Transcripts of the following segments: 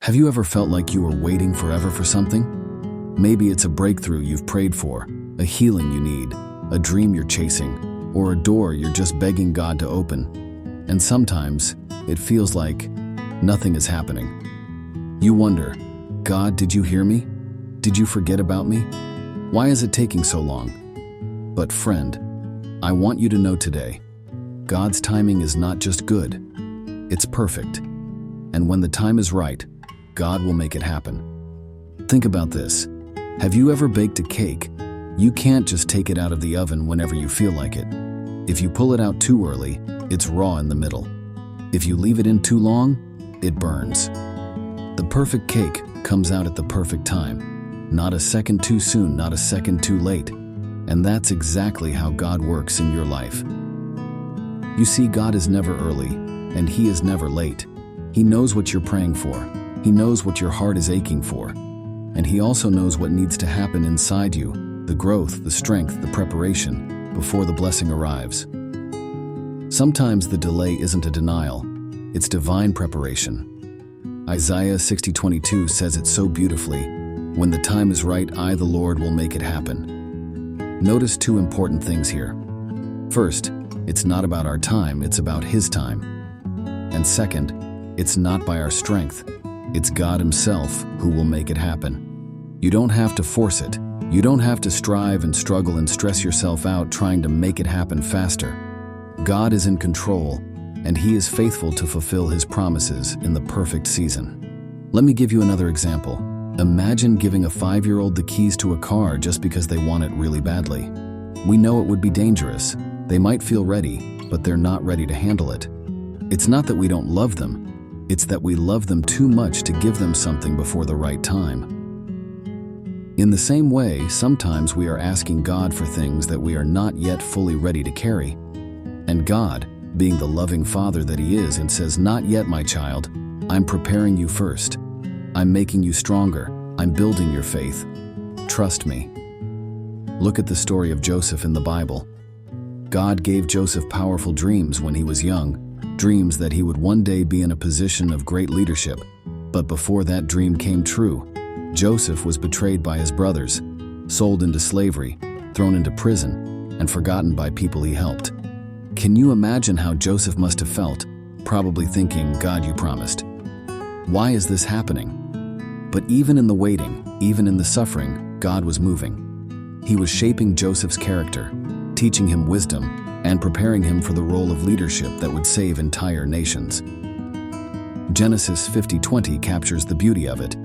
Have you ever felt like you were waiting forever for something? Maybe it's a breakthrough you've prayed for, a healing you need, a dream you're chasing, or a door you're just begging God to open. And sometimes it feels like nothing is happening. You wonder, God, did you hear me? Did you forget about me? Why is it taking so long? But friend, I want you to know today, God's timing is not just good, it's perfect. And when the time is right, God will make it happen. Think about this. Have you ever baked a cake? You can't just take it out of the oven whenever you feel like it. If you pull it out too early, it's raw in the middle. If you leave it in too long, it burns. The perfect cake comes out at the perfect time. Not a second too soon, not a second too late. And that's exactly how God works in your life. You see, God is never early, and He is never late. He knows what you're praying for. He knows what your heart is aching for. And He also knows what needs to happen inside you, the growth, the strength, the preparation, before the blessing arrives. Sometimes the delay isn't a denial, it's divine preparation. Isaiah 60:22 says it so beautifully, "When the time is right, I, the Lord, will make it happen." Notice two important things here. First, it's not about our time, it's about His time. And second, it's not by our strength, it's God Himself who will make it happen. You don't have to force it. You don't have to strive and struggle and stress yourself out trying to make it happen faster. God is in control, and He is faithful to fulfill His promises in the perfect season. Let me give you another example. Imagine giving a 5-year-old the keys to a car just because they want it really badly. We know it would be dangerous. They might feel ready, but they're not ready to handle it. It's not that we don't love them. It's that we love them too much to give them something before the right time. In the same way, sometimes we are asking God for things that we are not yet fully ready to carry. And God, being the loving Father that He is, and says, "Not yet, my child. I'm preparing you first. I'm making you stronger. I'm building your faith. Trust me." Look at the story of Joseph in the Bible. God gave Joseph powerful dreams when he was young, dreams that he would one day be in a position of great leadership. But before that dream came true, Joseph was betrayed by his brothers, sold into slavery, thrown into prison, and forgotten by people he helped. Can you imagine how Joseph must have felt? Probably thinking, "God, you promised. Why is this happening?" But even in the waiting, even in the suffering, God was moving. He was shaping Joseph's character, teaching him wisdom, and preparing him for the role of leadership that would save entire nations. Genesis 50:20 captures the beauty of it.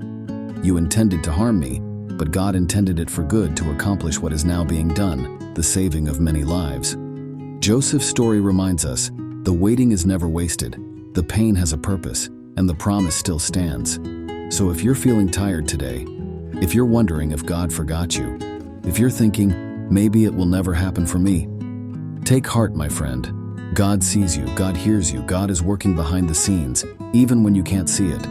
"You intended to harm me, but God intended it for good to accomplish what is now being done, the saving of many lives." Joseph's story reminds us, the waiting is never wasted, the pain has a purpose, and the promise still stands. So if you're feeling tired today, if you're wondering if God forgot you, if you're thinking, "Maybe it will never happen for me," take heart, my friend. God sees you, God hears you, God is working behind the scenes, even when you can't see it.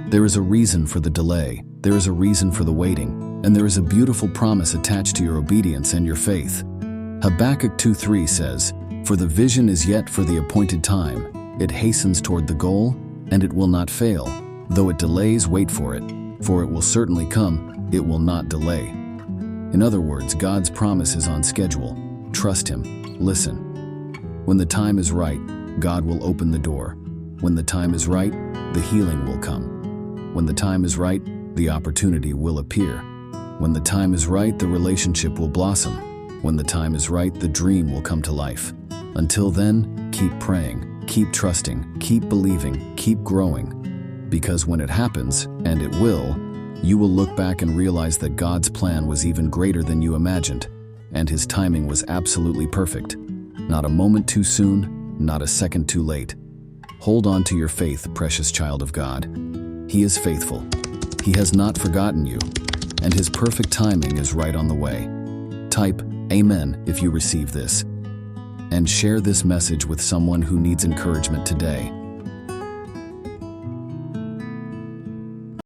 There is a reason for the delay, there is a reason for the waiting, and there is a beautiful promise attached to your obedience and your faith. Habakkuk 2:3 says, "For the vision is yet for the appointed time. It hastens toward the goal, and it will not fail. Though it delays, wait for it, for it will certainly come, it will not delay." In other words, God's promise is on schedule. Trust Him. Listen. When the time is right, God will open the door. When the time is right, the healing will come. When the time is right, the opportunity will appear. When the time is right, the relationship will blossom. When the time is right, the dream will come to life. Until then, keep praying, keep trusting, keep believing, keep growing. Because when it happens, and it will, you will look back and realize that God's plan was even greater than you imagined, and His timing was absolutely perfect. Not a moment too soon, not a second too late. Hold on to your faith, precious child of God. He is faithful. He has not forgotten you, and His perfect timing is right on the way. Type Amen if you receive this, and share this message with someone who needs encouragement today.